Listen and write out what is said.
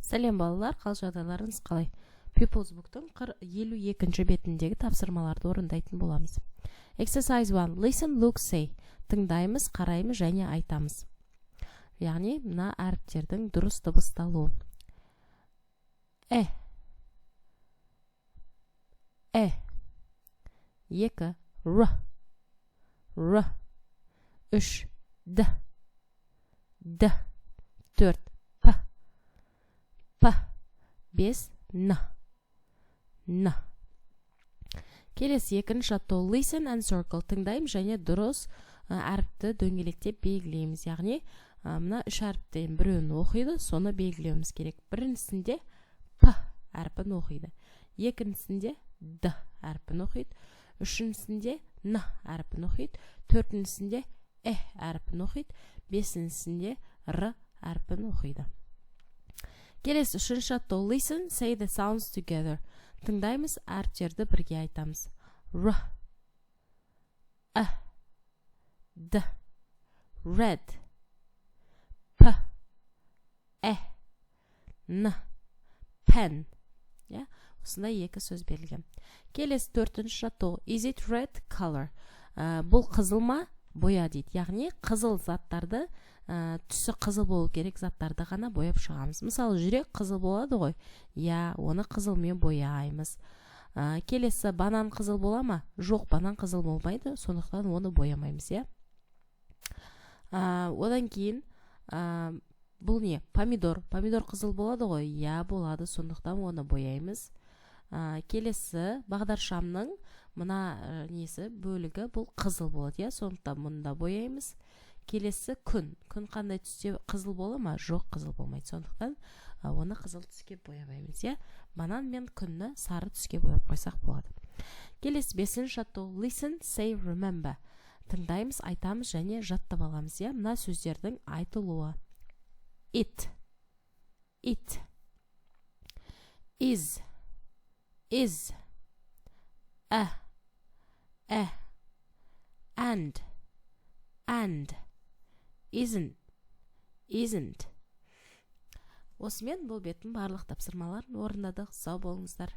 Сәлем балалар, қал жағдайларыңыз қалай? People's Book'тың 52-ші бетіндегі тапсырмаларды орындайтын боламыз. Exercise 1. Listen, look, say. Тыңдаймыз, қараймыз және айтамыз. Яғни, мына әріптердің дұрыс дыбысталуы. Екі, р, үш, д, төрт, п, бес, н. Келесі екінші жаттығу. Listen and circle. Тыңдаймыз және дұрыс әріпті дөңгелектеп белгілейміз. Яғни, мына үш әріптен біреуін оқиды, соны белгілеуіміз керек. Біріншісінде п әріпін оқиды. Екіншісінде д әріпін оқиды. Үшіншісінде н әріпін оқиды. Төртіншісінде әріпін оқиды. Бесіншісінде р әріпін оқиды. Келесі үшінші жаттығу. Listen, say the sounds together. Тыңдаймыз, әріптерді бірге айтамыз. Р, д, red, п, н, pen. Осындай екі сөз берілген. Келесі төртінші жаттығу. Is it red color? Бұл қызыл ма? Боя дейді. Яғни қызыл заттарды, түсі қызыл болу керек заттарды ғана бояп шығамыз. Мысалы, жүрек қызыл болады ғой. Оны қызылмен бояймыз. Келесі банан қызыл бола ма? Жоқ, банан қызыл болмайды, сондықтан оны боямаймыз. Одан кейін бұл не? Помидор. Помидор қызыл болады ғой. Болады, сондықтан оны бояймыз. Келесі бағдаршамның мына несі бөлігі бұл қызыл болады, сондықтан мұнда бояймыз. Келесі күн. Күн қандай түсте қызыл бола ма? Жоқ, қызыл болмайды. Сондықтан оны қызыл түске боямаймыз. Банан мен күнні сары түске бояп қойсақ болады. Келесі бесінші жаттығу. Listen, say, remember. Тыңдаймыз, айтамыз және жаттап аламыз. Мына сөздердің айтылуы. It, is, and, isn't. Осымен бұл беттің барлық тапсырмаларын орындадық. Сау болыңыздар.